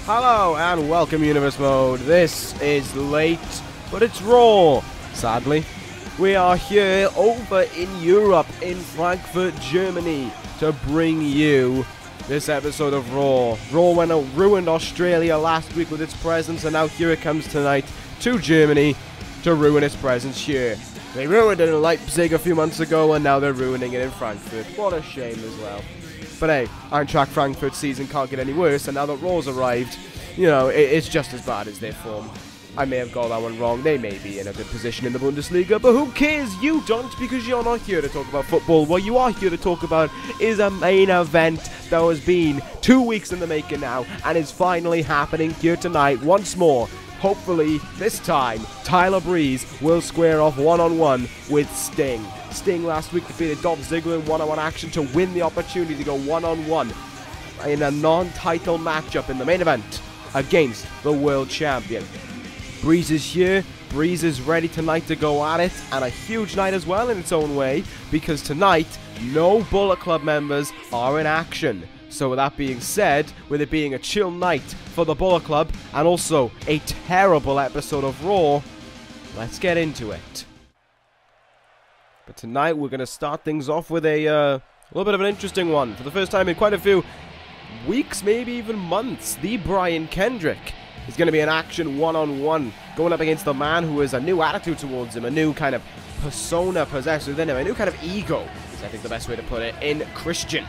Hello and welcome Universe Mode. This is late, but it's Raw, sadly. We are here over in Europe, in Frankfurt, Germany, to bring you this episode of Raw. Raw ruined Australia last week with its presence, and now here it comes tonight to Germany to ruin its presence here. They ruined it in Leipzig a few months ago, and now they're ruining it in Frankfurt. What a shame as well. But hey, Eintracht Frankfurt season can't get any worse, and now that Raw's arrived, you know, it's just as bad as their form. I may have got that one wrong. They may be in a good position in the Bundesliga, but who cares? You don't, because you're not here to talk about football. What you are here to talk about is a main event that has been 2 weeks in the making now, and is finally happening here tonight once more. Hopefully, this time, Tyler Breeze will square off one-on-one with Sting. Sting last week defeated Dolph Ziggler in one-on-one action to win the opportunity to go one-on-one in a non-title matchup in the main event against the world champion. Breeze is here, Breeze is ready tonight to go at it, and a huge night as well in its own way, because tonight, no Bullet Club members are in action. So with that being said, with it being a chill night for the Bullet Club, and also a terrible episode of Raw, let's get into it. But tonight we're going to start things off with a little bit of an interesting one. For the first time in quite a few weeks, maybe even months, the Brian Kendrick is going to be in action one-on-one, going up against the man who has a new attitude towards him, a new kind of persona possessed within him, a new kind of ego, is I think the best way to put it, in Christian.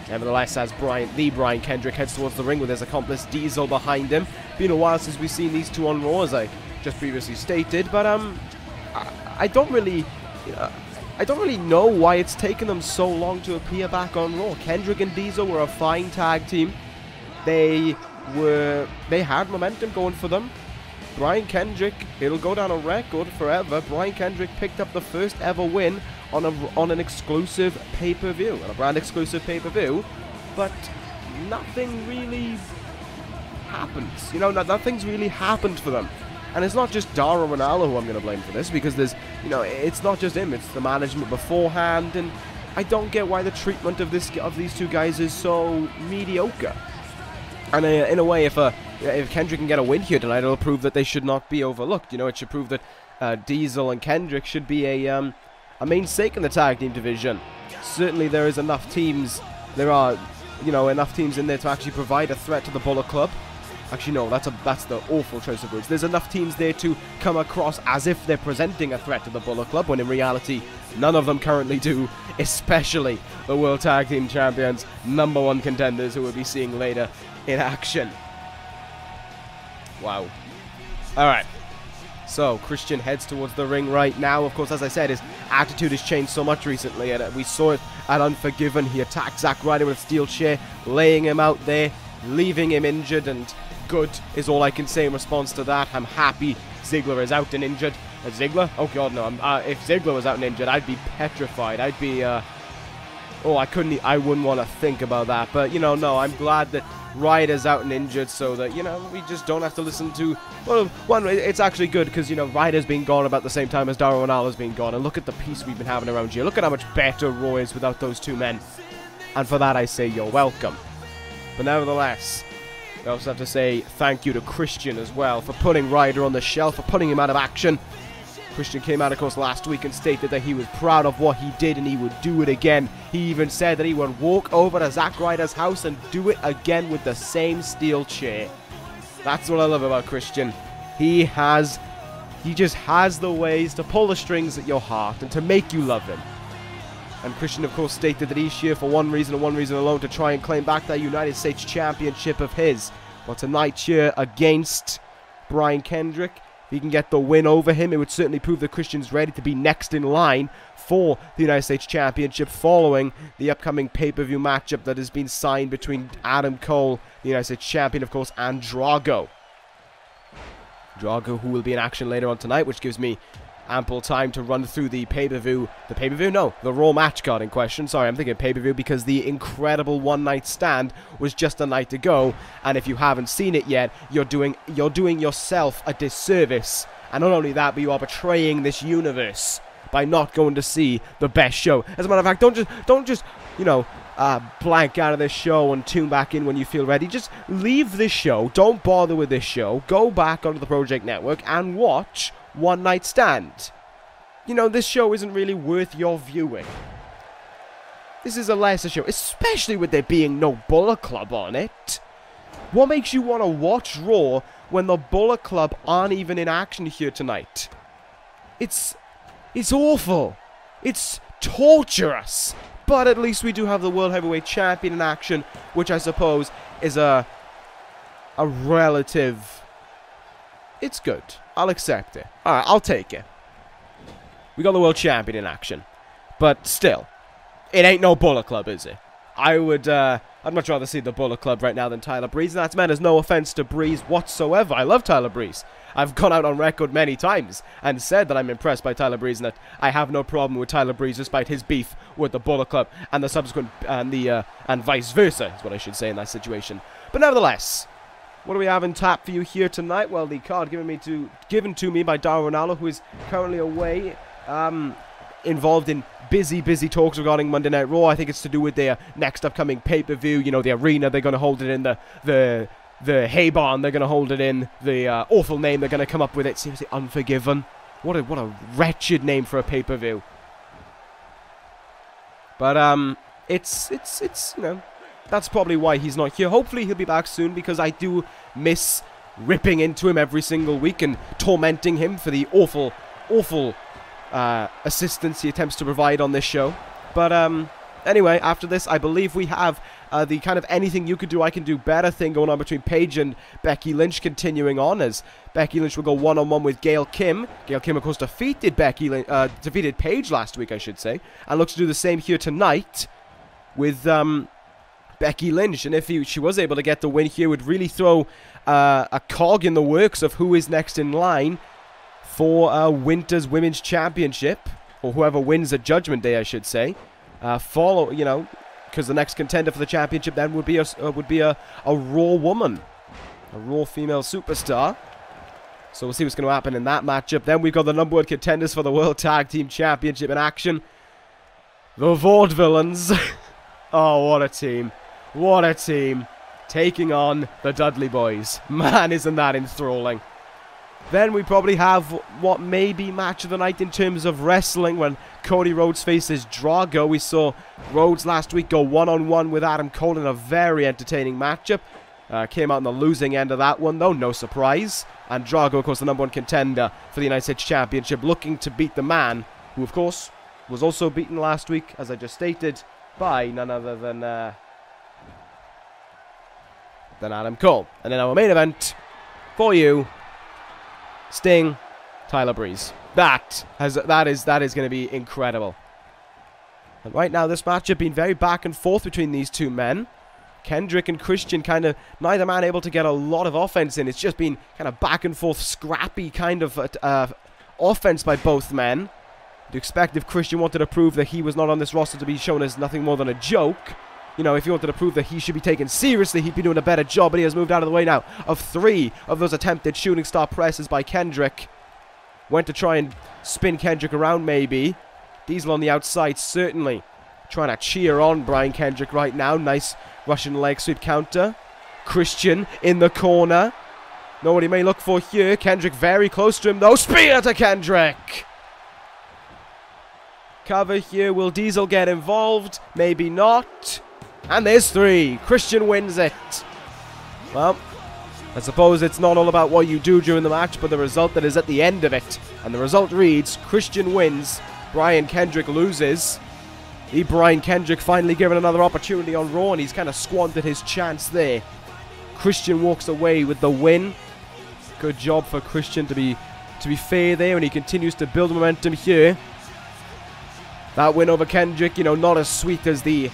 Nevertheless, as the Brian Kendrick heads towards the ring with his accomplice Diesel behind him. Been a while since we've seen these two on Raw, as I just previously stated, but I don't really know why it's taken them so long to appear back on Raw. Kendrick and Diesel were a fine tag team. They had momentum going for them. Brian Kendrick, it'll go down a record forever. Brian Kendrick picked up the first ever win on an exclusive pay-per-view, on a brand exclusive pay-per-view, but nothing really happens. You know, nothing's really happened for them. And it's not just Dara Ronaldo who I'm going to blame for this, because there's, you know, it's not just him, it's the management beforehand, and I don't get why the treatment of these two guys is so mediocre. And in a way, if Kendrick can get a win here tonight, it'll prove that they should not be overlooked. You know, it should prove that Diesel and Kendrick should be a mainstay in the tag team division. Certainly, there is enough teams. There are, you know, enough teams in there to actually provide a threat to the Bullet Club. Actually, no, that's the awful choice of words. There's enough teams there to come across as if they're presenting a threat to the Bullet Club, when in reality, none of them currently do, especially the World Tag Team Champions, #1 contenders who we'll be seeing later in action. Wow. Alright. So, Christian heads towards the ring right now. Of course, as I said, his attitude has changed so much recently, and we saw it at Unforgiven. He attacked Zack Ryder with a steel chair, laying him out there, leaving him injured, and good is all I can say in response to that. I'm happy Ziggler is out and injured. Ziggler? Oh god, no. If Ziggler was out and injured, I'd be petrified. I'd be, I wouldn't want to think about that. But, you know, no, I'm glad that Ryder's out and injured, so that, you know, we just don't have to listen to, well, one, it's actually good, because, you know, Ryder's been gone about the same time as Dara Ronaldo's been gone, and look at the peace we've been having around here. Look at how much better Raw is without those two men. And for that, I say you're welcome. But nevertheless, we also have to say thank you to Christian as well for putting Ryder on the shelf, for putting him out of action. Christian came out, of course, last week and stated that he was proud of what he did and he would do it again. He even said that he would walk over to Zack Ryder's house and do it again with the same steel chair. That's what I love about Christian. He just has the ways to pull the strings at your heart and to make you love him. And Christian, of course, stated that he's here for one reason and one reason alone, to try and claim back that United States Championship of his. Well, tonight here against Brian Kendrick, if he can get the win over him, it would certainly prove that Christian's ready to be next in line for the United States Championship, following the upcoming pay-per-view matchup that has been signed between Adam Cole, the United States Champion, of course, and Drago. Drago, who will be in action later on tonight, which gives me ample time to run through the pay-per-view. The pay-per-view? No, the Raw match card in question. Sorry, I'm thinking pay-per-view because the incredible one-night stand was just a night ago, and if you haven't seen it yet, you're doing yourself a disservice. And not only that, but you are betraying this universe by not going to see the best show. As a matter of fact, don't just you know, blank out of this show and tune back in when you feel ready. Just leave this show. Don't bother with this show. Go back onto the ProJaked Network and watch One Night Stand. You know, this show isn't really worth your viewing. This is a lesser show, especially with there being no Bullet Club on it. What makes you want to watch Raw when the Bullet Club aren't even in action here tonight? It's awful. It's torturous. But at least we do have the World Heavyweight Champion in action, which I suppose is a relative... It's good. I'll accept it. Alright, I'll take it. We got the World Champion in action. But still, it ain't no Bullet Club, is it? I'd much rather see the Bullet Club right now than Tyler Breeze, and that's meant as no offense to Breeze whatsoever. I love Tyler Breeze. I've gone out on record many times and said that I'm impressed by Tyler Breeze and that I have no problem with Tyler Breeze despite his beef with the Bullet Club and the subsequent and vice versa is what I should say in that situation. But nevertheless, what do we have in tap for you here tonight? Well, the card given to me by Darwin Ronaldo, who is currently away, involved in busy talks regarding Monday Night Raw. I think it's to do with their next upcoming pay-per-view. You know, the arena, they're going to hold it in the hay barn, they're going to hold it in the awful name they're going to come up with it. Seriously, Unforgiven. What a wretched name for a pay-per-view. But it's you know, that's probably why he's not here. Hopefully he'll be back soon, because I do miss ripping into him every single week and tormenting him for the awful assistance he attempts to provide on this show. But anyway, after this, I believe we have the kind of anything you could do, I can do better thing going on between Paige and Becky Lynch continuing on, as Becky Lynch will go one-on-one with Gail Kim. Gail Kim, of course, defeated defeated Paige last week, I should say, and looks to do the same here tonight with Becky Lynch. And if she was able to get the win here, would really throw a cog in the works of who is next in line for Winter's Women's Championship, or whoever wins at Judgment Day, I should say. You know, because the next contender for the championship then would be a Raw woman, a Raw female superstar. So we'll see what's going to happen in that matchup. Then we've got the number one contenders for the World Tag Team Championship in action, the Vaudevillains. Oh, what a team! What a team! Taking on the Dudley boys. Man, isn't that enthralling? Then we probably have what may be match of the night in terms of wrestling, when Cody Rhodes faces Drago. We saw Rhodes last week go one-on-one with Adam Cole in a very entertaining matchup. Came out on the losing end of that one, though, no surprise. And Drago, of course, the number one contender for the United States Championship, looking to beat the man who, of course, was also beaten last week, as I just stated, by none other than Adam Cole. And then our main event for you, Sting, Tyler Breeze. That is going to be incredible. And right now, this matchup been very back and forth between these two men. Kendrick and Christian, kind of neither man able to get a lot of offense in. It's just been kind of back and forth, scrappy kind of offense by both men. You'd expect if Christian wanted to prove that he was not on this roster to be shown as nothing more than a joke. You know, if he wanted to prove that he should be taken seriously, he'd be doing a better job, but he has moved out of the way now of 3 of those attempted shooting star presses by Kendrick. Went to try and spin Kendrick around, maybe. Diesel on the outside, certainly trying to cheer on Brian Kendrick right now. Nice Russian leg sweep counter. Christian in the corner. Know what he may look for here. Kendrick very close to him, though. Spear to Kendrick. Cover here. Will Diesel get involved? Maybe not. And there's 3. Christian wins it. Well, I suppose it's not all about what you do during the match, but the result that is at the end of it. And the result reads, Christian wins, Brian Kendrick loses. The Brian Kendrick finally given another opportunity on Raw, and he's kind of squandered his chance there. Christian walks away with the win. Good job for Christian to be fair there, and he continues to build momentum here. That win over Kendrick, you know, not as sweet as the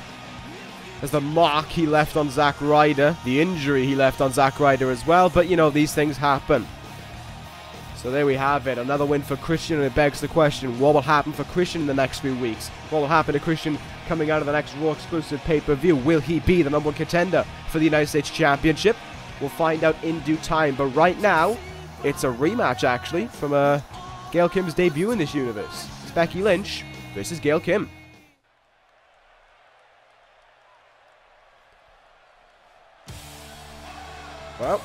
mark he left on Zack Ryder, the injury he left on Zack Ryder as well, but you know, these things happen. So there we have it, another win for Christian, and it begs the question, what will happen for Christian in the next few weeks? What will happen to Christian coming out of the next Raw exclusive pay-per-view? Will he be the number one contender for the United States Championship? We'll find out in due time, but right now, it's a rematch actually from Gail Kim's debut in this universe. It's Becky Lynch versus Gail Kim. Well,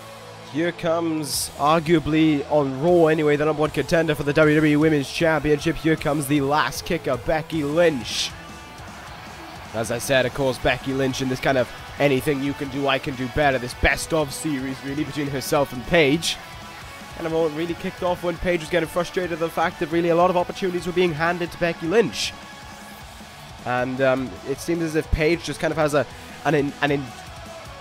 here comes, arguably, on Raw anyway, the #1 contender for the WWE Women's Championship. Here comes the last kicker, Becky Lynch. As I said, of course, Becky Lynch in this kind of anything you can do, I can do better. This best-of series, really, between herself and Paige. And it all really kicked off when Paige was getting frustrated at the fact that really a lot of opportunities were being handed to Becky Lynch. And it seems as if Paige just kind of has an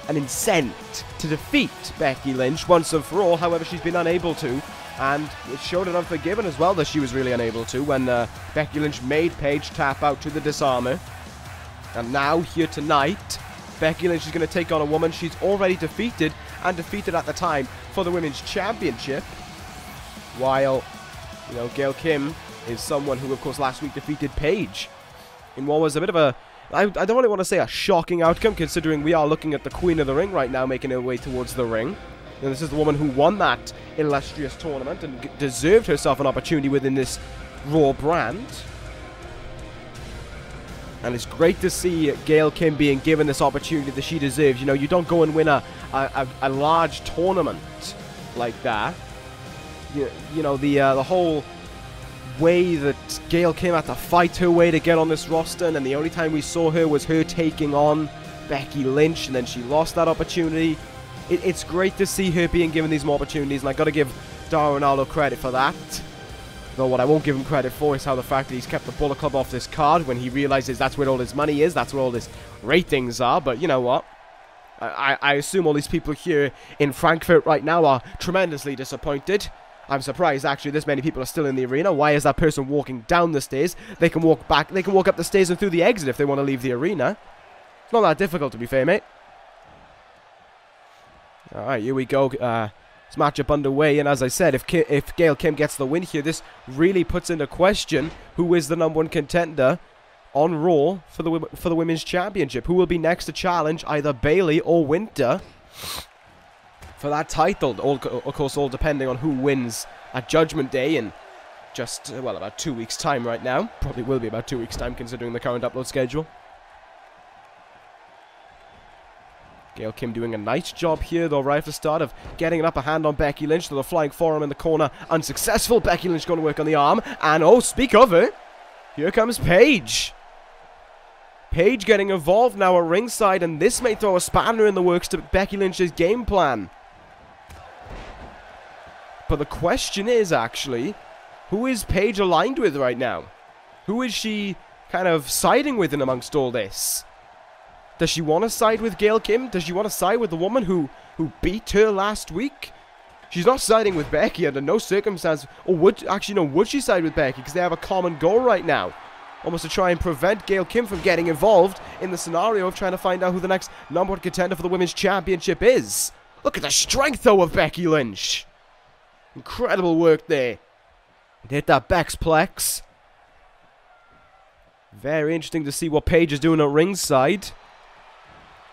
incent to defeat Becky Lynch once and for all. However, she's been unable to, and it showed an Unforgiven as well that she was really unable to when Becky Lynch made Paige tap out to the disarmer. And now, here tonight, Becky Lynch is going to take on a woman she's already defeated, and defeated at the time for the Women's Championship, while, you know, Gail Kim is someone who, of course, last week defeated Paige in what was a bit of a, I don't really want to say a shocking outcome, considering we are looking at the Queen of the Ring right now making her way towards the ring. And this is the woman who won that illustrious tournament and deserved herself an opportunity within this Raw brand. And it's great to see Gail Kim being given this opportunity that she deserves. You know, you don't go and win a large tournament like that. You know, the whole way that Gail Kim had to fight her way to get on this roster, and then the only time we saw her was her taking on Becky Lynch, and then she lost that opportunity. It's great to see her being given these more opportunities, and I got to give Dar Ronaldo credit for that. Though what I won't give him credit for is how the fact that he's kept the Bullet Club off this card when he realizes that's where all his money is, that's where all his ratings are. But you know what? I assume all these people here in Frankfurt right now are tremendously disappointed. I'm surprised actually this many people are still in the arena. Why is that person walking down the stairs? They can walk back, they can walk up the stairs and through the exit if they want to leave the arena. It's not that difficult, to be fair, mate. Alright, here we go. This matchup underway, and as I said, if Gail Kim gets the win here, this really puts into question who is the #1 contender on Raw for the Women's Championship. Who will be next to challenge either Bayley or Winter for that title? Of course, all depending on who wins at Judgment Day in just, well, about 2 weeks' time right now. Probably will be about 2 weeks' time considering the current upload schedule. Gail Kim doing a nice job here, though, right at the start of getting an upper hand on Becky Lynch. To the flying forearm in the corner, unsuccessful. Becky Lynch going to work on the arm, and oh, speak of it, here comes Paige. Paige getting involved now at ringside, and this may throw a spanner in the works to Becky Lynch's game plan. But the question is, actually, who is Paige aligned with right now? Who is she kind of siding with in amongst all this? Does she want to side with Gail Kim? Does she want to side with the woman who beat her last week? She's not siding with Becky under no circumstance. Or would she side with Becky? Because they have a common goal right now. Almost to try and prevent Gail Kim from getting involved in the scenario of trying to find out who the next #1 contender for the Women's Championship is. Look at the strength, though, of Becky Lynch. Incredible work there. Hit that Bexplex. Very interesting to see what Paige is doing at ringside.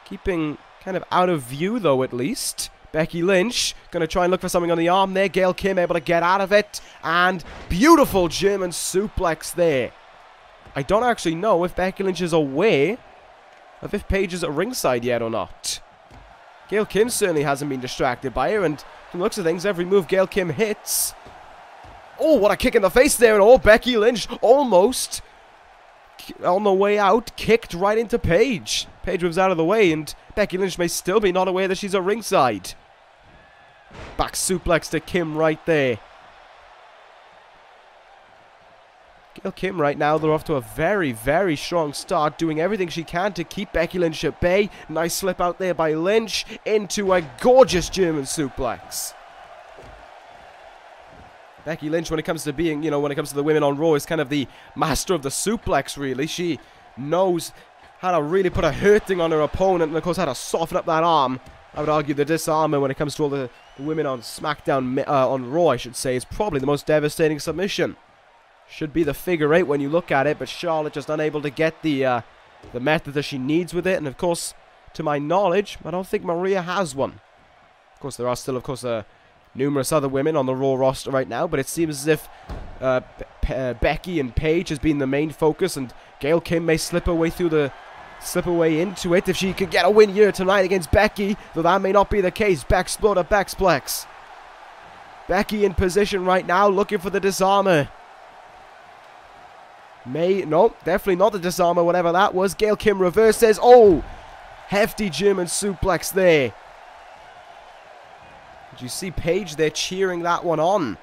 Keeping kind of out of view, though, at least. Becky Lynch going to try and look for something on the arm there. Gail Kim able to get out of it. And beautiful German suplex there. I don't actually know if Becky Lynch is aware of if Paige is at ringside yet or not. Gail Kim certainly hasn't been distracted by her. And from the looks of things, every move Gail Kim hits. Oh, what a kick in the face there. And oh, Becky Lynch almost on the way out, kicked right into Paige. Paige moves out of the way, and Becky Lynch may still be not aware that she's at ringside. Back suplex to Kim right there. Gail Kim right now, they're off to a very, very strong start, doing everything she can to keep Becky Lynch at bay. Nice slip out there by Lynch into a gorgeous German suplex. Becky Lynch, when it comes to being, when it comes to the women on Raw, is kind of the master of the suplex, really. She knows how to really put a hurting on her opponent, and of course how to soften up that arm. I would argue the disarmer when it comes to all the women on SmackDown, on Raw, I should say, is probably the most devastating submission. Should be the figure 8 when you look at it, but Charlotte just unable to get the method that she needs with it, and of course, to my knowledge, I don't think Maria has one. Of course, there are still, numerous other women on the Raw roster right now, but it seems as if Becky and Paige has been the main focus, and Gail Kim may slip her way through the slip her way into it if she can get a win here tonight against Becky, though that may not be the case. Backsploder, backsplex. Becky in position right now, looking for the disarmer. No, definitely not the disarmer, whatever that was. Gail Kim reverses. Oh, hefty German suplex there. Did you see Paige there cheering that one on?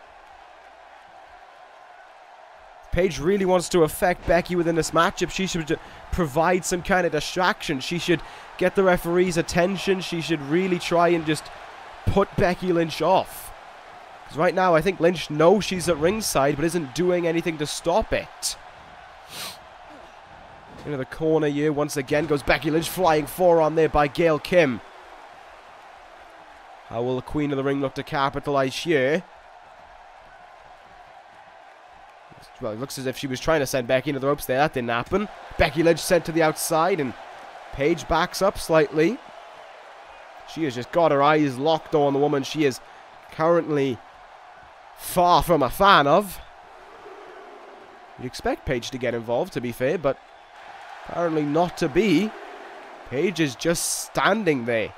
Paige really wants to affect Becky within this matchup. She should provide some kind of distraction. She should get the referee's attention. She should really try and just put Becky Lynch off. Because right now, I think Lynch knows she's at ringside, but isn't doing anything to stop it. Into the corner here, once again, goes Becky Lynch, flying forearm there by Gail Kim. How will the Queen of the Ring look to capitalize here? Well, it looks as if she was trying to send Becky into the ropes there. That didn't happen. Becky Lynch sent to the outside, and Paige backs up slightly. She has just got her eyes locked on the woman she is currently far from a fan of. You'd expect Paige to get involved, to be fair, but apparently not to be. Paige is just standing there,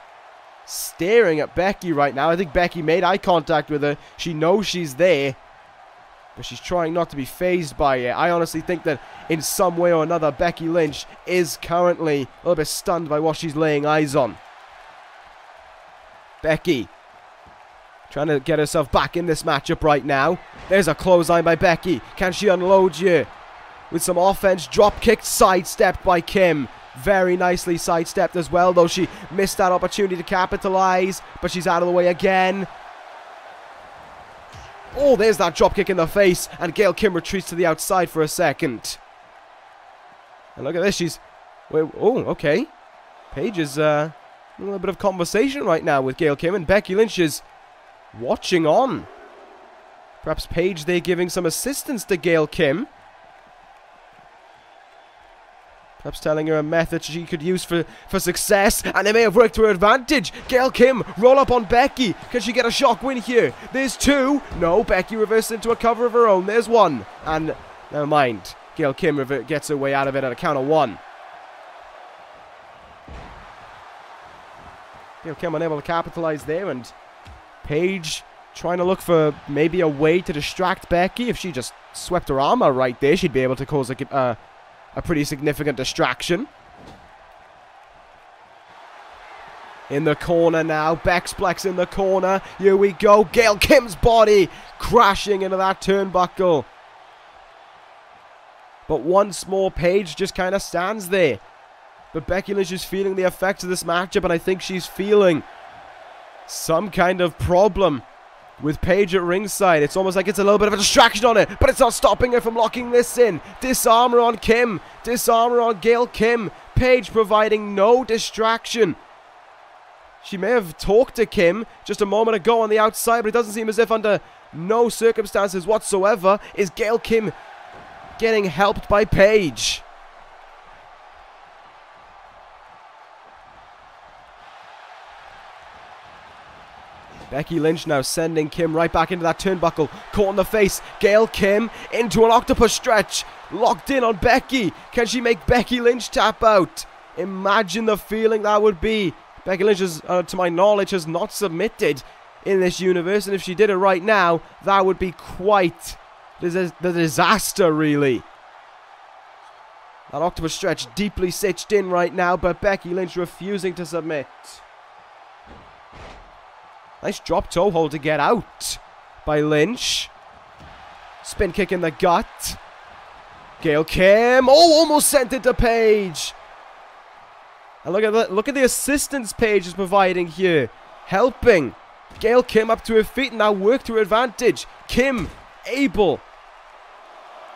staring at Becky right now. I think Becky made eye contact with her. She knows she's there, but she's trying not to be fazed by it. I honestly think that in some way or another, Becky Lynch is currently a little bit stunned by what she's laying eyes on. Becky trying to get herself back in this matchup right now. There's a clothesline by Becky. Can she unload you? With some offense, drop kick, sidestepped by Kim. Very nicely sidestepped as well, though she missed that opportunity to capitalize. But she's out of the way again. Oh, there's that drop kick in the face. And Gail Kim retreats to the outside for a second. And look at this, she's... Wait, oh, okay. Paige is a little bit of conversation right now with Gail Kim. And Becky Lynch is watching on. Perhaps Paige there giving some assistance to Gail Kim. Perhaps telling her a method she could use for success, and it may have worked to her advantage. Gail Kim, roll up on Becky. Can she get a shock win here? There's two. No, Becky reverses into a cover of her own. There's one. And never mind. Gail Kim gets her way out of it at a count of one. Gail Kim unable to capitalize there, and Paige trying to look for maybe a way to distract Becky. If she just swept her arm out right there, she'd be able to cause a pretty significant distraction. In the corner now. Bexplex in the corner. Here we go. Gail Kim's body crashing into that turnbuckle. But once more, Paige just kind of stands there. But Becky Lynch is feeling the effects of this matchup, and I think she's feeling some kind of problem with Paige at ringside. It's almost like it's a little bit of a distraction on it, but it's not stopping her from locking this in. Disarmer on Kim. Disarmer on Gail Kim. Paige providing no distraction. She may have talked to Kim just a moment ago on the outside, but it doesn't seem as if under no circumstances whatsoever is Gail Kim getting helped by Paige. Becky Lynch now sending Kim right back into that turnbuckle. Caught in the face. Gail Kim into an octopus stretch. Locked in on Becky. Can she make Becky Lynch tap out? Imagine the feeling that would be. Becky Lynch, to my knowledge, has not submitted in this universe. And if she did it right now, that would be quite the disaster, really. That octopus stretch deeply stitched in right now, but Becky Lynch refusing to submit. Nice drop toe hold to get out by Lynch. Spin kick in the gut. Gail Kim. Oh, almost sent it to Paige. And look at that. Look at the assistance Paige is providing here. Helping Gail Kim up to her feet and now work to her advantage. Kim able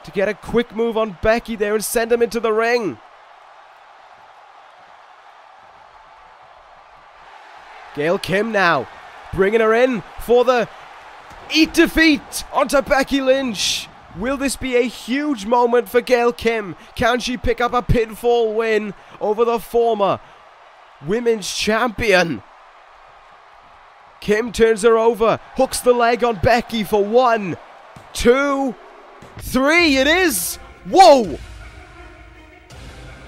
to get a quick move on Becky there and send him into the ring. Gail Kim now bringing her in for the eat defeat onto Becky Lynch. Will this be a huge moment for Gail Kim? Can she pick up a pinfall win over the former women's champion? Kim turns her over, hooks the leg on Becky for 1, 2, 3. It is. Whoa!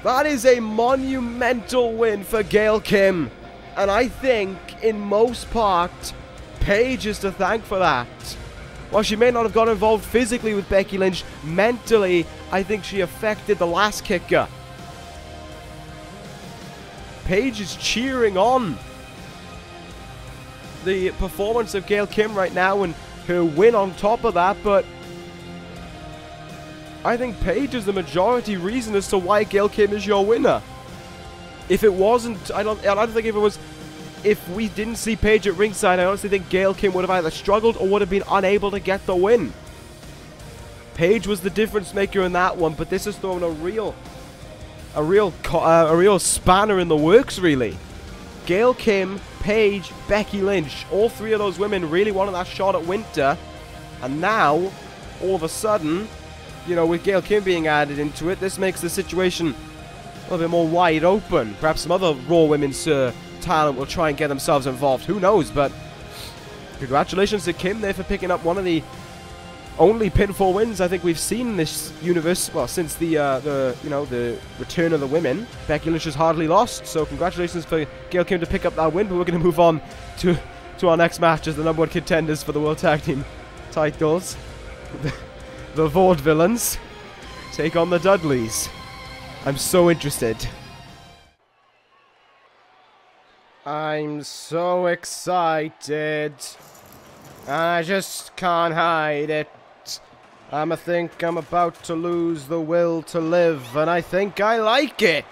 That is a monumental win for Gail Kim. And I think, in most part, Paige is to thank for that. While she may not have got involved physically with Becky Lynch, mentally, I think she affected the last kicker. Paige is cheering on the performance of Gail Kim right now and her win on top of that, but I think Paige is the majority reason as to why Gail Kim is your winner. If it wasn't, I don't think if we didn't see Paige at ringside, I honestly think Gail Kim would have either struggled or would have been unable to get the win. Paige was the difference maker in that one, but this has thrown a real spanner in the works, really. Gail Kim, Paige, Becky Lynch, all three of those women really wanted that shot at Winter, and now, all of a sudden, you know, with Gail Kim being added into it, this makes the situation a little bit more wide open. Perhaps some other Raw Women's talent will try and get themselves involved. Who knows? But congratulations to Kim there for picking up one of the only pinfall wins I think we've seen in this universe. Well, since the return of the women. Becky Lynch has hardly lost, so congratulations for Gail Kim to pick up that win. But we're going to move on to our next match as the #1 contenders for the World Tag Team titles. The Vaudevillains take on the Dudleys. I'm so interested. I'm so excited. I just can't hide it. I think I'm about to lose the will to live, and I think I like it.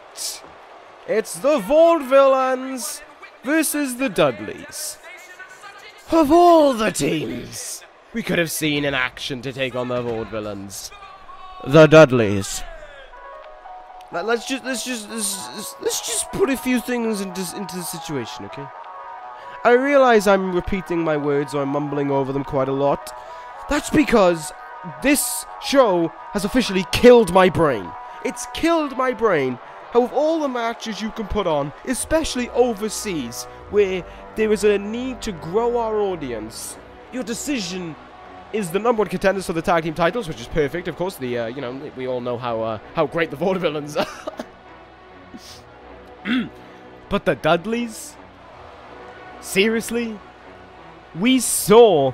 It's the Vaudevillains versus the Dudleys. Of all the teams we could have seen in action to take on the Vaudevillains, the Dudleys. Let's just put a few things into the situation, okay? I realize I'm repeating my words or I'm mumbling over them quite a lot. That's because this show has officially killed my brain. It's killed my brain. How of all the matches you can put on, especially overseas, where there is a need to grow our audience, your decision is the #1 contenders for the tag team titles, which is perfect. Of course, we all know how great the Vaudevillains are. But the Dudleys? Seriously? We saw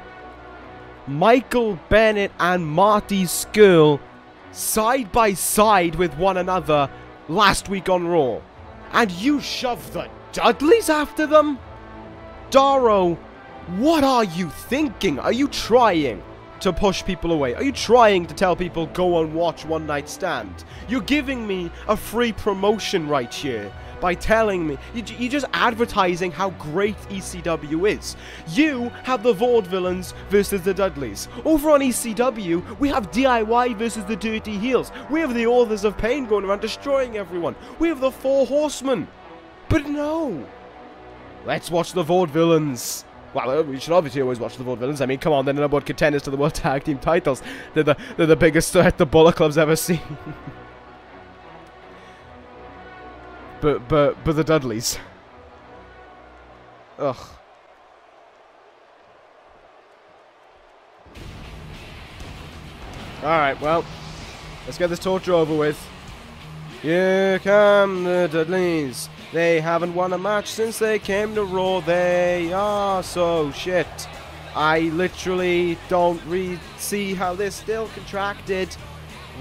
Michael Bennett and Marty Scurll side by side with one another last week on Raw. And you shove the Dudleys after them? Daro, what are you thinking? Are you trying to push people away? Are you trying to tell people go and watch One Night Stand? You're giving me a free promotion right here by telling me, you're just advertising how great ECW is. You have the Vaudevillains versus the Dudleys. Over on ECW, we have DIY versus the Dirty Heels. We have the Authors of Pain going around destroying everyone. We have the Four Horsemen. But no. Let's watch the Vaudevillains. Well, we should obviously always watch the Vaudevillains. I mean, come on, they're the #1 contenders to the World Tag Team titles. They're the biggest threat the Bullet Club's ever seen. But the Dudleys. Ugh. Alright, well, let's get this torture over with. Here come the Dudleys. They haven't won a match since they came to Raw. They are so shit. I literally don't see how they're still contracted.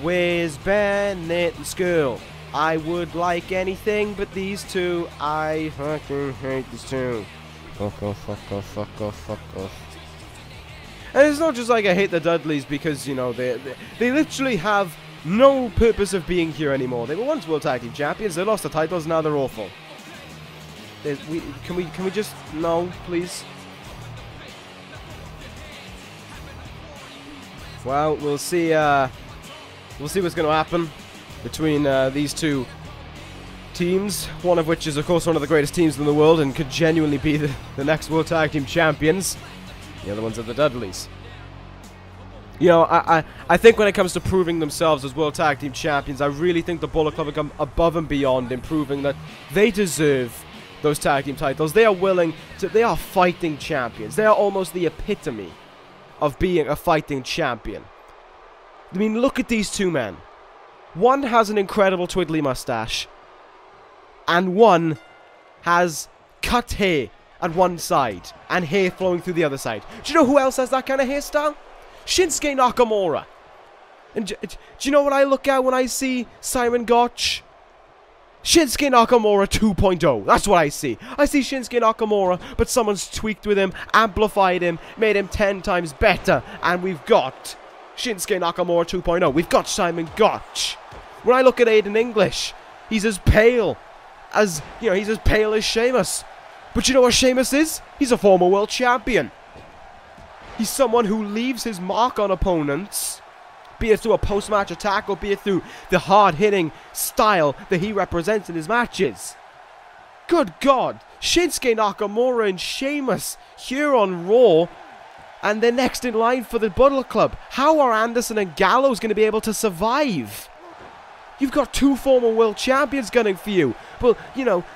Where's Bennett and Scurll? I would like anything but these two. I fucking hate these two. Fuck off, fuck off, fuck off, fuck off. And it's not just like I hate the Dudleys because, you know, they literally have no purpose of being here anymore. They were once World Tag Team Champions. They lost the titles. Now they're awful. Can we just no, please? Well, we'll see. We'll see what's going to happen between these two teams. One of which is, of course, one of the greatest teams in the world and could genuinely be the next World Tag Team Champions. The other ones are the Dudleys. You know, I think when it comes to proving themselves as World Tag Team Champions, I really think the Bullet Club have come above and beyond in proving that they deserve those tag team titles. They are willing to, they are fighting champions. They are almost the epitome of being a fighting champion. I mean, look at these two men. One has an incredible twiddly mustache, and one has cut hair at one side and hair flowing through the other side. Do you know who else has that kind of hairstyle? Shinsuke Nakamura. And do you know what I look at when I see Simon Gotch? Shinsuke Nakamura 2.0. That's what I see. I see Shinsuke Nakamura, but someone's tweaked with him, amplified him, made him 10 times better, and we've got Shinsuke Nakamura 2.0. We've got Simon Gotch. When I look at Aiden English, he's as pale as, he's as pale as Sheamus. But you know what Sheamus is? He's a former world champion. He's someone who leaves his mark on opponents, be it through a post-match attack or be it through the hard-hitting style that he represents in his matches. Good God, Shinsuke Nakamura and Sheamus here on Raw, and they're next in line for the Bullet Club. How are Anderson and Gallows going to be able to survive? You've got two former world champions gunning for you. Well,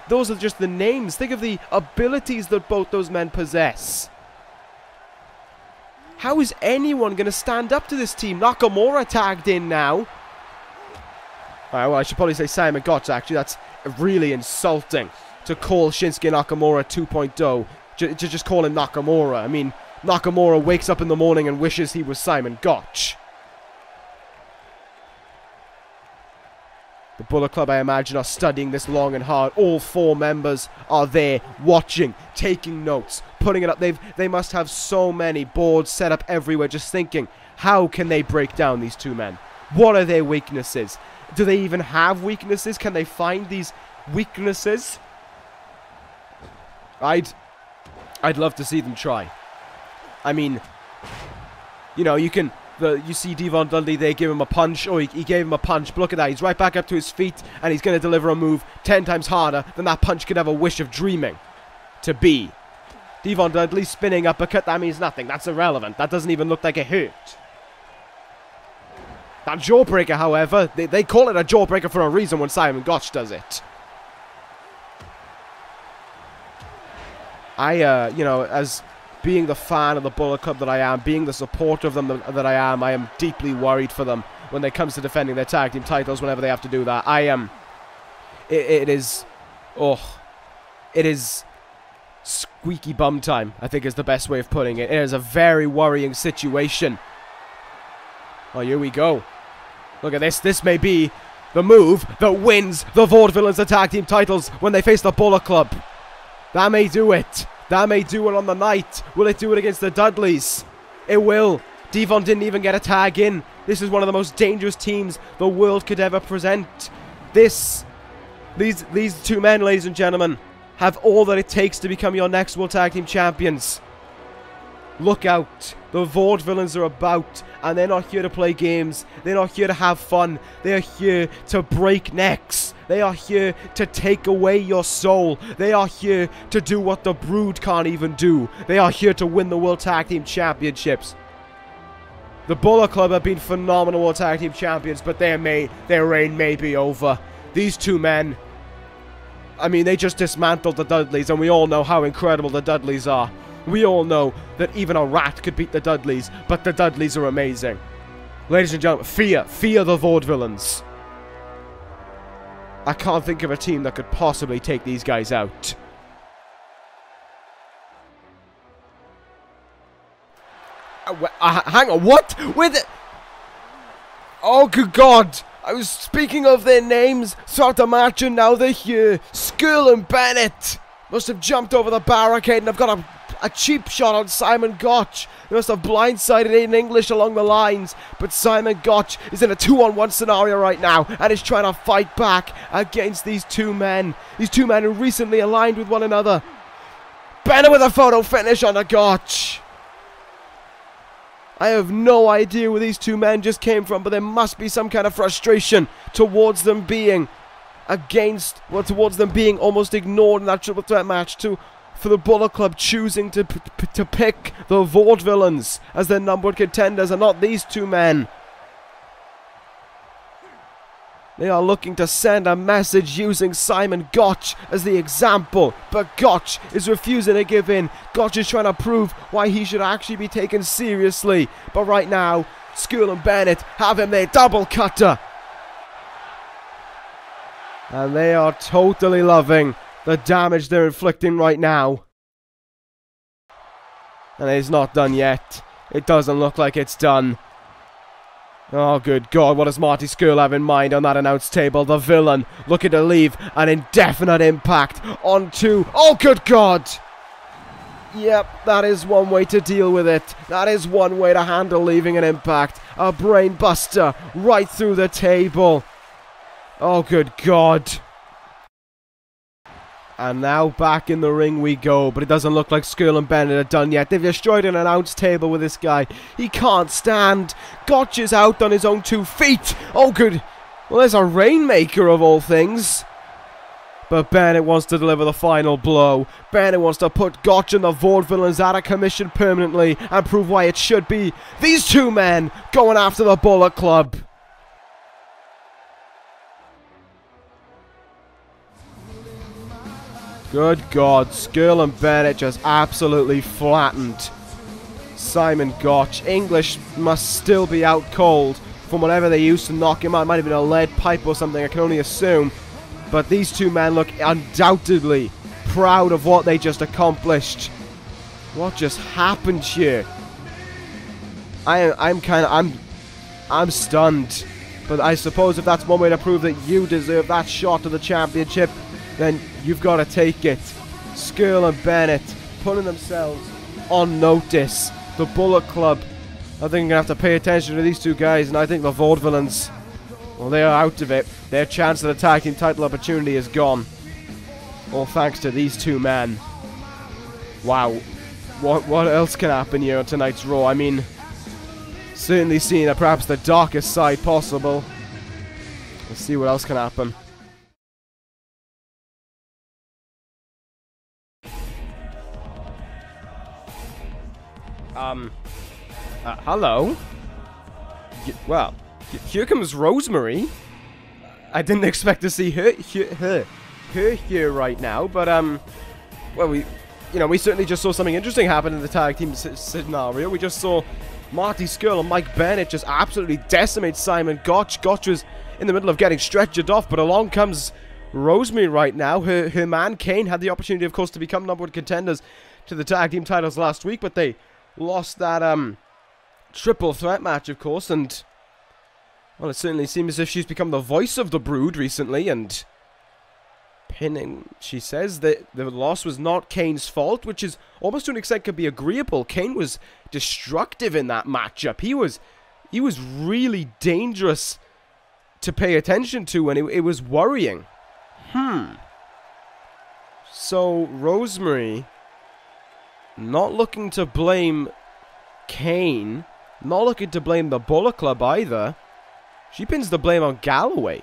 those are just the names. Think of the abilities that both those men possess. How is anyone going to stand up to this team? Nakamura tagged in now. Alright, well, I should probably say Simon Gotch, actually. That's really insulting to call Shinsuke Nakamura 2.0. To just call him Nakamura. I mean, Nakamura wakes up in the morning and wishes he was Simon Gotch. The Bullet Club, I imagine, are studying this long and hard. All four members are there, watching, taking notes, putting it up. They must have so many boards set up everywhere, just thinking, how can they break down these two men? What are their weaknesses? Do they even have weaknesses? Can they find these weaknesses? I'd love to see them try. I mean, you see Devon Dudley, they give him a punch. Oh, he gave him a punch. But look at that. He's right back up to his feet, and he's going to deliver a move 10 times harder than that punch could have a wish of dreaming to be. Devon Dudley spinning uppercut. That means nothing. That's irrelevant. That doesn't even look like it hurt. That jawbreaker, however, they call it a jawbreaker for a reason when Simon Gotch does it. As being the fan of the Bullet Club that I am, being the supporter of them that I am deeply worried for them when it comes to defending their tag team titles whenever they have to do that. It is squeaky bum time, I think is the best way of putting it. It is a very worrying situation. Oh, here we go. Look at this. This may be the move that wins the Vaudevillains the tag team titles when they face the Bullet Club. That may do it. That may do it on the night. Will it do it against the Dudleys? It will. Devon didn't even get a tag in. This is one of the most dangerous teams the world could ever present. These two men, ladies and gentlemen, have all that it takes to become your next World Tag Team Champions. Look out. The Vaudevillains are about, and they're not here to play games. They're not here to have fun. They are here to break necks. They are here to take away your soul. They are here to do what the Brood can't even do. They are here to win the World Tag Team Championships. The Bullet Club have been phenomenal World Tag Team Champions, but their reign may be over. These two men, I mean, they just dismantled the Dudleys, and we all know how incredible the Dudleys are. We all know that even a rat could beat the Dudleys, but the Dudleys are amazing. Ladies and gentlemen, fear the Vaudevillains. I can't think of a team that could possibly take these guys out. Hang on, what? With it? Oh, good God. I was speaking of their names throughout the match, and now they're here. Skull and Bennett must have jumped over the barricade, and I've got a cheap shot on Simon Gotch. They must have blindsided Aiden English along the lines, but Simon Gotch is in a 2-on-1 scenario right now and is trying to fight back against these two men. These two men who recently aligned with one another. Bennett with a photo finish on the Gotch. I have no idea where these two men just came from, but there must be some kind of frustration towards them being towards them being almost ignored in that triple threat match for the Bullet Club choosing to pick the Vaudevillains as their number one contenders and not these two men. They are looking to send a message using Simon Gotch as the example, but Gotch is refusing to give in. Gotch is trying to prove why he should actually be taken seriously, but right now, Skull and Bennett have him there, double cutter. And they are totally loving the damage they're inflicting right now. And it's not done yet. It doesn't look like it's done. Oh, good God, what does Marty Skrull have in mind on that announce table? The villain looking to leave an indefinite impact onto... Oh, good God! Yep, that is one way to deal with it. That is one way to handle leaving an impact. A brain buster right through the table. Oh, good God. And now back in the ring we go, but it doesn't look like Skrull and Bennett are done yet. They've destroyed an announce table with this guy. He can't stand. Gotch is out on his own 2 feet. Oh, good. Well, there's a Rainmaker of all things. But Bennett wants to deliver the final blow. Bennett wants to put Gotch and the Vaudevillains out of commission permanently and prove why it should be these 2 men going after the Bullet Club. Good God, Skrull and Bennett just absolutely flattened Simon Gotch. English must still be out cold from whatever they used to knock him out. It might have been a lead pipe or something, I can only assume. But these 2 men look undoubtedly proud of what they just accomplished. What just happened here? I'm stunned. But I suppose if that's one way to prove that you deserve that shot to the championship, then you've got to take it. Skrull and Bennett putting themselves on notice. The Bullet Club, I think I'm going to have to pay attention to these 2 guys, and I think the Vaudevillains, well, they are out of it. Their chance at a tag team title opportunity is gone. All thanks to these 2 men. Wow. What else can happen here on tonight's Raw? I mean, certainly seeing perhaps the darkest side possible. Let's see what else can happen. Hello? Well, here comes Rosemary. I didn't expect to see her here right now, but, well, we certainly just saw something interesting happen in the tag team scenario. We just saw Marty Skrull and Mike Bennett just absolutely decimate Simon Gotch. Gotch was in the middle of getting stretchered off, but along comes Rosemary right now. Her man, Kane, had the opportunity, of course, to become #1 contenders to the tag team titles last week, but they lost that, triple threat match, of course, and, well, it certainly seems as if she's become the voice of the Brood recently, and pinning, she says that the loss was not Kane's fault, which is almost to an extent could be agreeable. Kane was destructive in that matchup. He was really dangerous to pay attention to, and it was worrying. So, Rosemary, not looking to blame Kane, not looking to blame the Bullet Club either. She pins the blame on Galloway.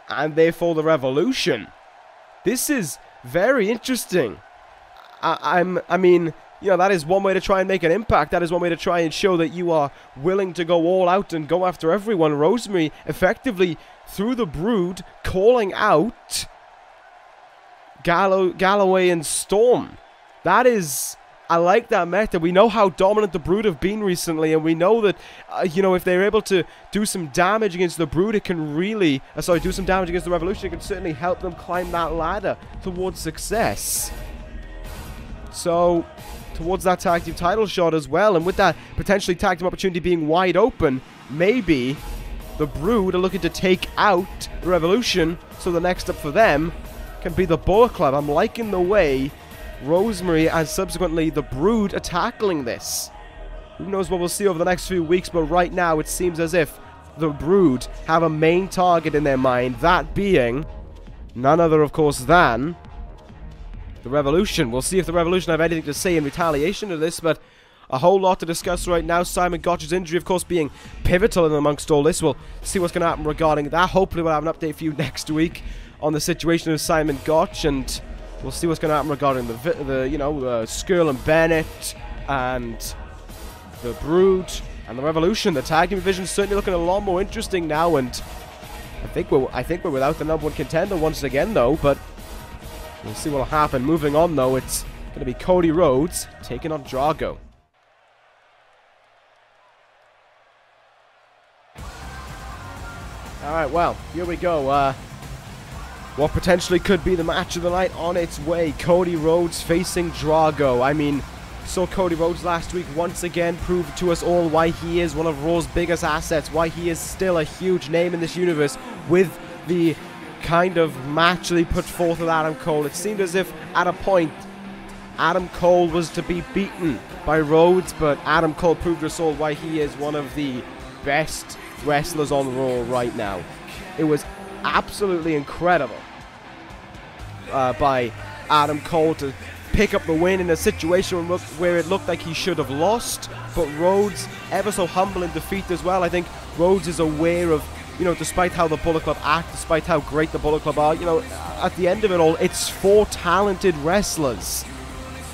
And therefore the Revolution. This is very interesting. I mean, you know, that is one way to try and make an impact. That is one way to try and show that you are willing to go all out and go after everyone. Rosemary effectively, through the Brood, calling out Galloway and Storm. That is... I like that method. We know how dominant the Brood have been recently, and we know that, you know, if they're able to do some damage against the Brood, it can really, do some damage against the Revolution, it can certainly help them climb that ladder towards success. So, towards that tag team title shot as well, and with that potentially tag team opportunity being wide open, maybe the Brood are looking to take out the Revolution, so the next up for them can be the Bullet Club. I'm liking the way Rosemary and subsequently the Brood are tackling this. Who knows what we'll see over the next few weeks, but right now it seems as if the Brood have a main target in their mind, that being none other, of course, than the Revolution. We'll see if the Revolution have anything to say in retaliation to this, but a whole lot to discuss right now. Simon Gotch's injury, of course, being pivotal in amongst all this. We'll see what's going to happen regarding that. Hopefully we'll have an update for you next week on the situation of Simon Gotch, and we'll see what's going to happen regarding the Skrull and Bennett and the Brood and the Revolution. The tag team division is certainly looking a lot more interesting now, and I think we're without the #1 contender once again, though. But we'll see what'll happen. Moving on, though, it's going to be Cody Rhodes taking on Drago. All right, well, here we go. what potentially could be the match of the night on its way. Cody Rhodes facing Drago. I mean, saw Cody Rhodes last week once again prove to us all why he is one of Raw's biggest assets, why he is still a huge name in this universe with the kind of match that he put forth with Adam Cole. It seemed as if at a point Adam Cole was to be beaten by Rhodes, but Adam Cole proved to us all why he is one of the best wrestlers on Raw right now. It was absolutely incredible by Adam Cole to pick up the win in a situation where it looked like he should have lost, but Rhodes ever so humble in defeat as well. I think Rhodes is aware of, you know, despite how the Bullet Club act, despite how great the Bullet Club are, you know, at the end of it all, it's 4 talented wrestlers.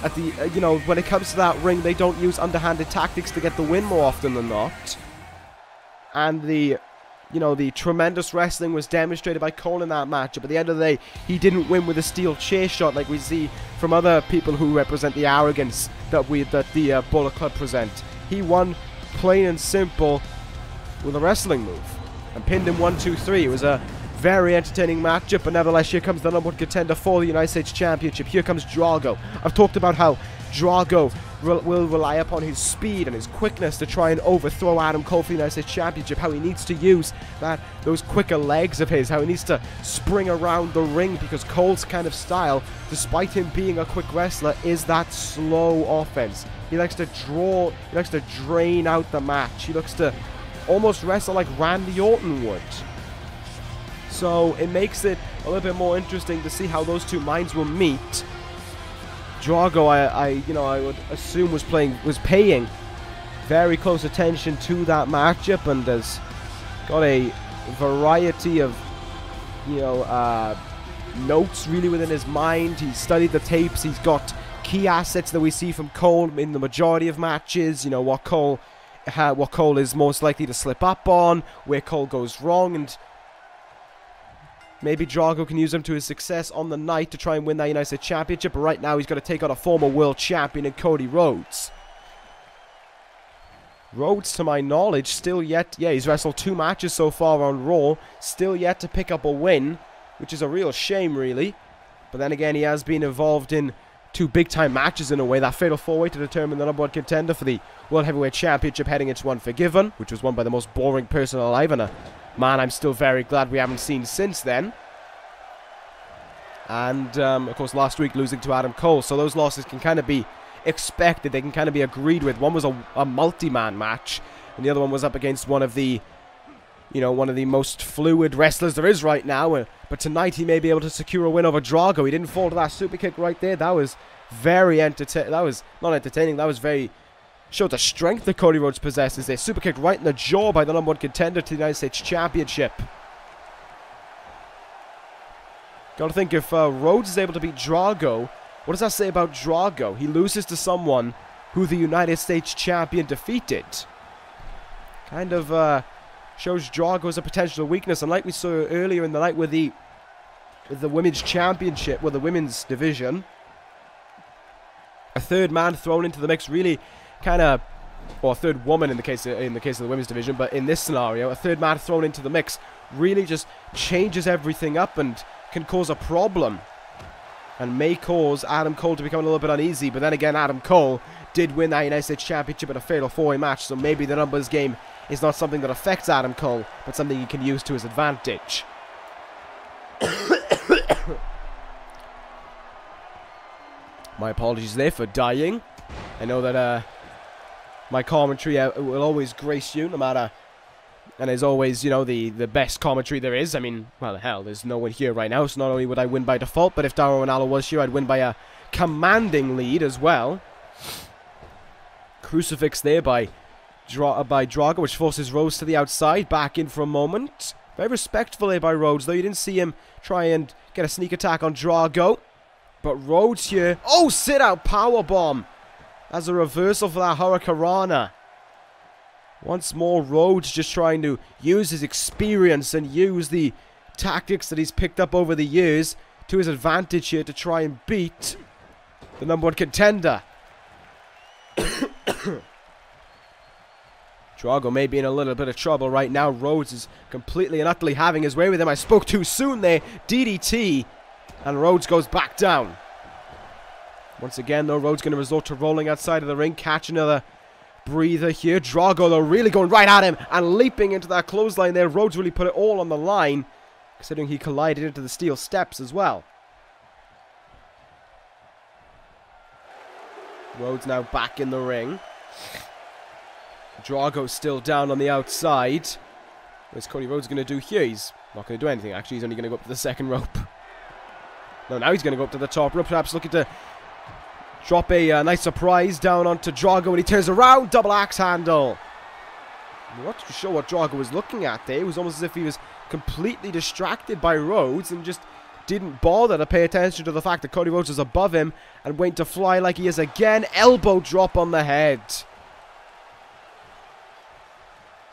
At the, you know, when it comes to that ring, they don't use underhanded tactics to get the win more often than not. And the, you know, the tremendous wrestling was demonstrated by Cole in that matchup. At the end of the day, he didn't win with a steel chair shot like we see from other people who represent the arrogance that the Bullet Club present. He won plain and simple with a wrestling move and pinned him 1, 2, 3. It was a very entertaining matchup, but nevertheless, here comes the #1 contender for the United States Championship. Here comes Drago. I've talked about how Drago will rely upon his speed and his quickness to try and overthrow Adam Cole for the United States Championship, how he needs to use those quicker legs of his, how he needs to spring around the ring, because Cole's kind of style, despite him being a quick wrestler, is that slow offense. He likes to draw, he likes to drain out the match. He looks to almost wrestle like Randy Orton would. So it makes it a little bit more interesting to see how those two minds will meet. Drago, I would assume was paying very close attention to that matchup and has got a variety of, you know, notes really within his mind. He's studied the tapes. He's got key assets that we see from Cole in the majority of matches. You know, what Cole is most likely to slip up on, where Cole goes wrong, and maybe Drago can use him to his success on the night to try and win that United States Championship. But right now, he's got to take on a former world champion in Cody Rhodes. Rhodes, to my knowledge, still yet... Yeah, he's wrestled 2 matches so far on Raw. Still yet to pick up a win, which is a real shame, really. But then again, he has been involved in 2 big-time matches in a way. That Fatal 4-Way to determine the #1 contender for the World Heavyweight Championship heading into Unforgiven, which was won by the most boring person alive, and a man I'm still very glad we haven't seen since then. And, of course, last week losing to Adam Cole. So those losses can kind of be expected. They can kind of be agreed with. One was a multi-man match, and the other one was up against one of the, you know, one of the most fluid wrestlers there is right now. But tonight he may be able to secure a win over Drago. He didn't fall to that super kick right there. That was very entertaining. That was not entertaining. That was very... showed the strength that Cody Rhodes possesses there. Super kick right in the jaw by the #1 contender to the United States Championship. Gotta think, if Rhodes is able to beat Drago, what does that say about Drago? He loses to someone who the United States Champion defeated. Kind of shows Drago as a potential weakness. And like we saw earlier in the night with the Women's Championship, with the Women's Division, a 3rd man thrown into the mix really kind of, or a 3rd woman in the case of the Women's Division, but in this scenario, a 3rd man thrown into the mix really just changes everything up and can cause a problem and may cause Adam Cole to become a little bit uneasy. But then again, Adam Cole did win that United States Championship in a Fatal 4-Way match, so maybe the numbers game is not something that affects Adam Cole, but something he can use to his advantage. My apologies there for dying. I know that my commentary will always grace you, no matter... And is always, you know, the best commentary there is. I mean, well, hell, there's no one here right now, so not only would I win by default, but if Darwin Allo was here, I'd win by a commanding lead as well. Crucifix there by Drago, which forces Rhodes to the outside, back in for a moment. Very respectful there by Rhodes, though. You didn't see him try and get a sneak attack on Drago. But Rhodes here, oh, sit-out powerbomb as a reversal for that Hurricanrana. Once more, Rhodes just trying to use his experience and use the tactics that he's picked up over the years to his advantage here to try and beat the #1 contender. Drago may be in a little bit of trouble right now. Rhodes is completely and utterly having his way with him. I spoke too soon there. DDT. And Rhodes goes back down. Once again, though, Rhodes going to resort to rolling outside of the ring. Catch another breather here. Drago, though, really going right at him and leaping into that clothesline there. Rhodes really put it all on the line, considering he collided into the steel steps as well. Rhodes now back in the ring. Drago still down on the outside. What's Cody Rhodes going to do here? He's not going to do anything, actually. He's only going to go up to the second rope. No, now he's going to go up to the top rope. Perhaps looking to drop a nice surprise down onto Drago when he turns around. Double axe handle. I'm not too sure what Drago was looking at there. It was almost as if he was completely distracted by Rhodes and just didn't bother to pay attention to the fact that Cody Rhodes was above him and went to fly like he is again. Elbow drop on the head.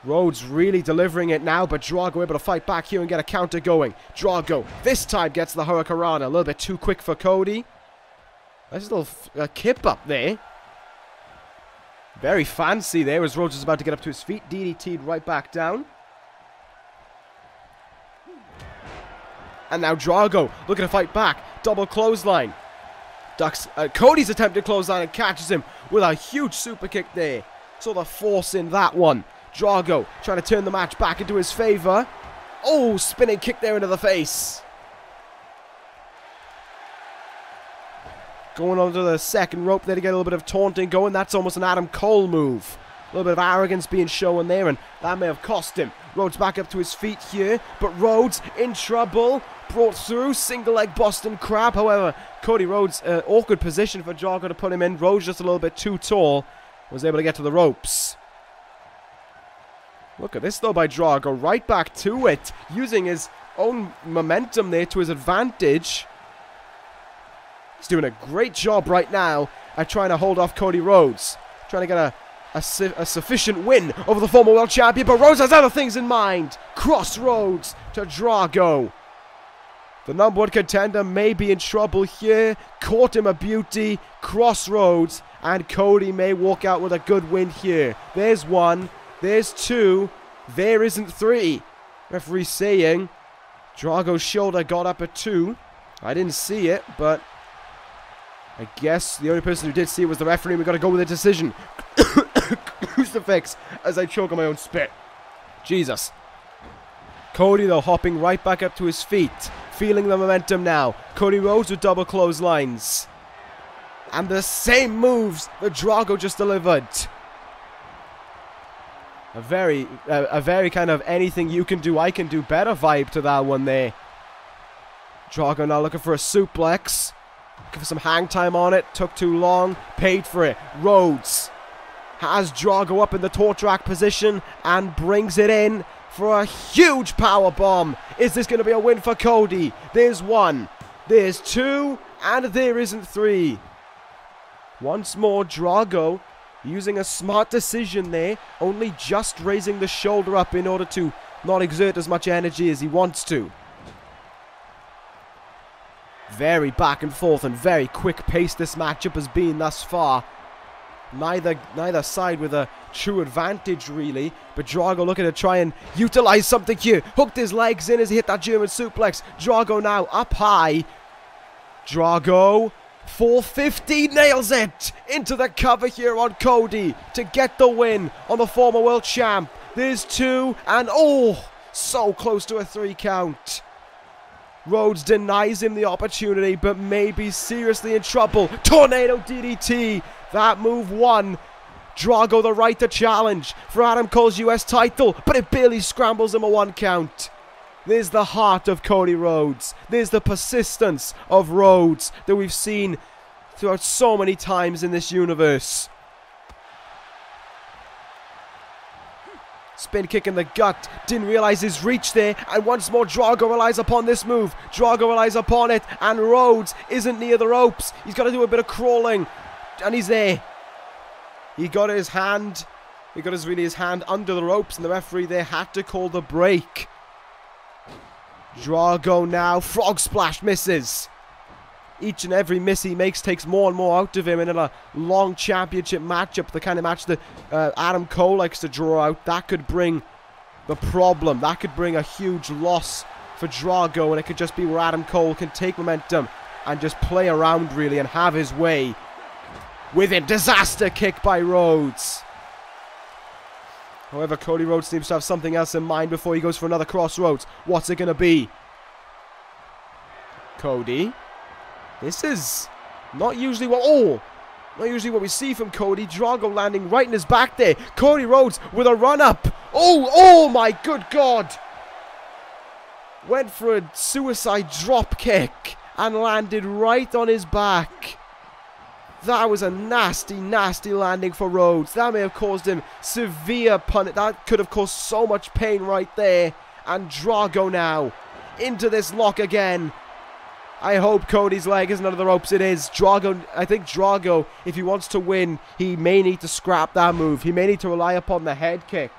Rhodes really delivering it now, but Drago able to fight back here and get a counter going. Drago this time gets the Hurricanrana. A little bit too quick for Cody. Nice little kip up there. Very fancy there as Rhodes is about to get up to his feet. DDT'd right back down. And now Drago looking to fight back. Double clothesline. Ducks Cody's attempted clothesline and catches him with a huge super kick there. Saw the force in that one. Drago trying to turn the match back into his favor. Oh, spinning kick there into the face. Going onto the second rope there to get a little bit of taunting going. That's almost an Adam Cole move. A little bit of arrogance being shown there, and that may have cost him. Rhodes back up to his feet here, but Rhodes in trouble. Brought through, single leg Boston Crab. However, Cody Rhodes, awkward position for Drago to put him in. Rhodes just a little bit too tall. Was able to get to the ropes. Look at this though by Drago, right back to it, using his own momentum there to his advantage. He's doing a great job right now at trying to hold off Cody Rhodes. Trying to get a sufficient win over the former world champion, but Rhodes has other things in mind. Crossroads to Drago. The number one contender may be in trouble here. Caught him a beauty. Crossroads, and Cody may walk out with a good win here. There's one. There's two. There isn't three. Referee saying Drago's shoulder got up at 2. I didn't see it, but I guess the only person who did see it was the referee. We've got to go with a decision. Crucifix as I choke on my own spit. Jesus. Cody, though, hopping right back up to his feet. Feeling the momentum now. Cody Rhodes with double clotheslines. And the same moves that Drago just delivered. A very kind of anything you can do, I can do better vibe to that one there. Drago now looking for a suplex. Looking for some hang time on it. Took too long. Paid for it. Rhodes has Drago up in the torch rack position and brings it in for a huge power bomb. Is this going to be a win for Cody? There's 1. There's 2. And there isn't 3. Once more, Drago using a smart decision there, only just raising the shoulder up in order to not exert as much energy as he wants to. Very back and forth and very quick pace this matchup has been thus far. Neither side with a true advantage really, but Drago looking to try and utilize something here. Hooked his legs in as he hit that German suplex. Drago now up high. Drago 450 nails it into the cover here on Cody to get the win on the former world champ. There's 2 and oh, so close to a 3 count. Rhodes denies him the opportunity, but may be seriously in trouble. Tornado DDT. That move won Drago the right to challenge for Adam Cole's US title, but it barely scrambles him a 1 count. There's the heart of Cody Rhodes. There's the persistence of Rhodes that we've seen throughout so many times in this universe. Spin kick in the gut. Didn't realize his reach there. And once more, Drago relies upon this move. Drago relies upon it. And Rhodes isn't near the ropes. He's got to do a bit of crawling. And he's there. He got his hand. He got his hand under the ropes. And the referee there had to call the break. Drago now. Frog splash misses. Each and every miss he makes takes more and more out of him. And in a long championship matchup, the kind of match that Adam Cole likes to draw out, that could bring the problem. That could bring a huge loss for Drago, and it could just be where Adam Cole can take momentum and just play around really and have his way with a disaster kick by Rhodes. However, Cody Rhodes seems to have something else in mind before he goes for another crossroads. What's it going to be? Cody. This is not usually what... not usually what we see from Cody. Drago landing right in his back there. Cody Rhodes with a run-up. Oh my good God. Went for a suicide drop kick and landed right on his back. That was a nasty, nasty landing for Rhodes. That may have caused him severe punish. That could have caused so much pain right there. And Drago now into this lock again. I hope Cody's leg isn't under the ropes. It is. Drago, I think Drago, if he wants to win, he may need to scrap that move. He may need to rely upon the head kick.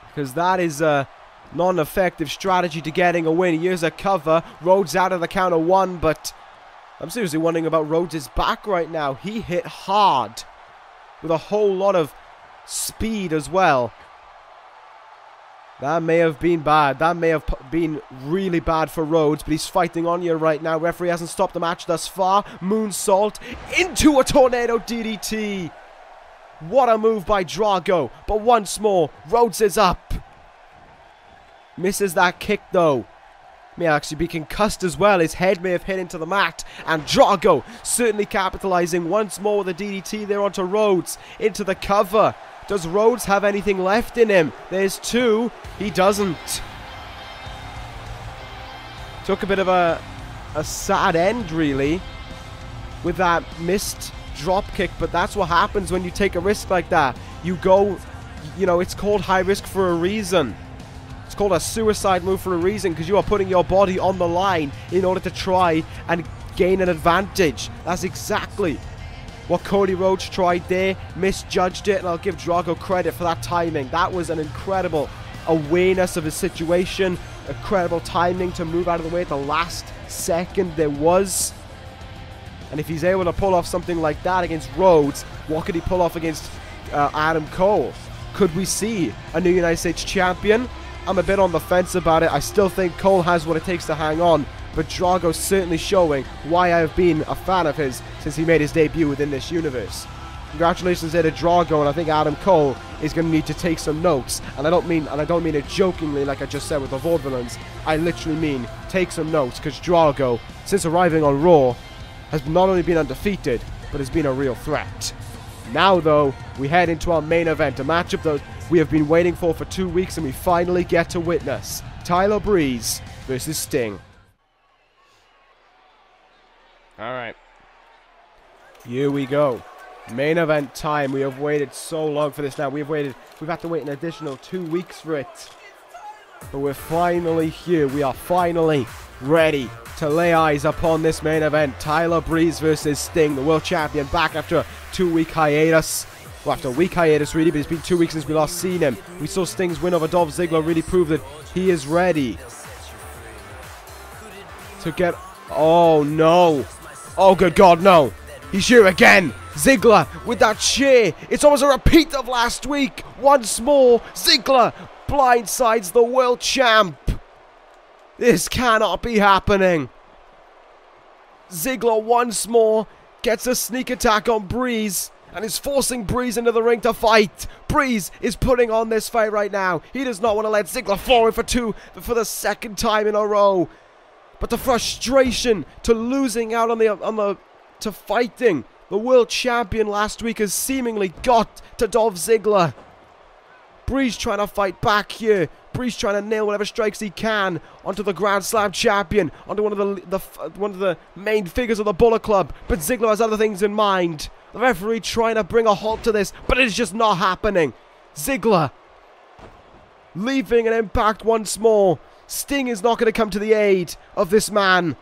Because that is a non-effective strategy to getting a win. Here's a cover. Rhodes out of the counter one, but I'm seriously wondering about Rhodes' back right now. He hit hard with a whole lot of speed as well. That may have been bad. That may have been really bad for Rhodes, but he's fighting on you right now. Referee hasn't stopped the match thus far. Moonsault into a tornado DDT. What a move by Drago. But once more, Rhodes is up. Misses that kick though. May actually be concussed as well. His head may have hit into the mat. And Drago certainly capitalizing once more with a DDT there onto Rhodes. Into the cover. Does Rhodes have anything left in him? There's two. He doesn't. Took a bit of a sad end, really, with that missed drop kick. But that's what happens when you take a risk like that. You go, you know, it's called high risk for a reason. It's called a suicide move for a reason, because you are putting your body on the line in order to try and gain an advantage. That's exactly what Cody Rhodes tried there, misjudged it, and I'll give Drago credit for that timing. That was an incredible awareness of his situation, incredible timing to move out of the way at the last second there was. And if he's able to pull off something like that against Rhodes, what could he pull off against Adam Cole? Could we see a new United States champion? I'm a bit on the fence about it. I still think Cole has what it takes to hang on, but Drago's certainly showing why I have been a fan of his since he made his debut within this universe. Congratulations there to Drago, and I think Adam Cole is going to need to take some notes. And I don't mean it jokingly like I just said with the Vaudevillains. I literally mean take some notes, because Drago, since arriving on Raw, has not only been undefeated, but has been a real threat. Now though, we head into our main event, a matchup that we have been waiting for 2 weeks, and we finally get to witness. Tyler Breeze versus Sting. Alright. Here we go. Main event time. We have waited so long for this now. We've had to wait an additional 2 weeks for it. But we're finally here. We are finally ready to lay eyes upon this main event. Tyler Breeze versus Sting, the world champion, back after a 2-week hiatus. Well, after a week hiatus really, but it's been 2 weeks since we last seen him. We saw Sting's win over Dolph Ziggler really prove that he is ready to get... Oh no. Oh good God, no. He's here again. Ziggler with that chair. It's almost a repeat of last week. Once more, Ziggler blindsides the world champ. This cannot be happening. Ziggler once more gets a sneak attack on Breeze and is forcing Breeze into the ring to fight. Breeze is putting on this fight right now. He does not want to let Ziggler fall for the second time in a row. But the frustration to losing out to fighting the world champion last week has seemingly got to Dolph Ziggler. Breeze trying to fight back here. Breeze trying to nail whatever strikes he can onto the Grand Slam champion, onto one of the main figures of the Bullet Club. But Ziggler has other things in mind. The referee trying to bring a halt to this, but it is just not happening. Ziggler leaving an impact once more. Sting is not going to come to the aid of this man.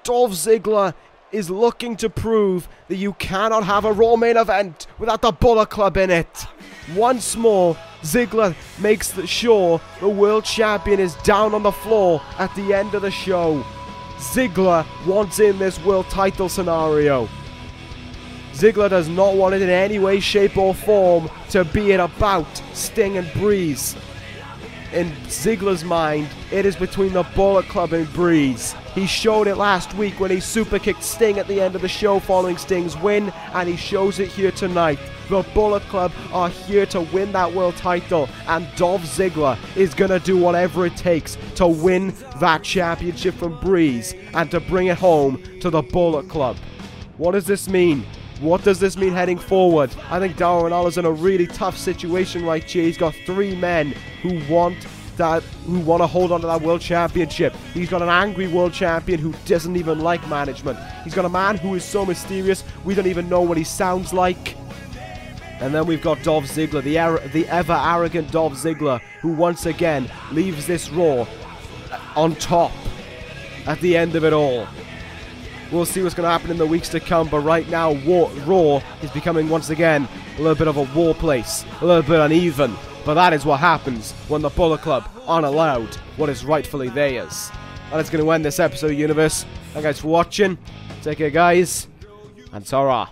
Dolph Ziggler is looking to prove that you cannot have a Raw main event without the Bullet Club in it. Once more, Ziggler makes sure the world champion is down on the floor at the end of the show. Ziggler wants in this world title scenario. Ziggler does not want it in any way, shape or form to be it about Sting and Breeze. In Ziggler's mind, it is between the Bullet Club and Breeze. He showed it last week when he super kicked Sting at the end of the show following Sting's win, and he shows it here tonight. The Bullet Club are here to win that world title, and Dolph Ziggler is going to do whatever it takes to win that championship from Breeze and to bring it home to the Bullet Club. What does this mean? What does this mean heading forward? I think Darren All's in a really tough situation right here. He's got 3 men who want to hold on to that world championship. He's got an angry world champion who doesn't even like management. He's got a man who is so mysterious we don't even know what he sounds like. And then we've got Dolph Ziggler, the ever arrogant Dolph Ziggler, who once again leaves this Raw on top at the end of it all. We'll see what's going to happen in the weeks to come, but right now Raw is becoming once again a little bit of a war place, a little bit uneven, but that is what happens when the Bullet Club aren't allowed what is rightfully theirs. That is going to end this episode, Universe. Thank you guys for watching. Take care, guys, and ta-ra.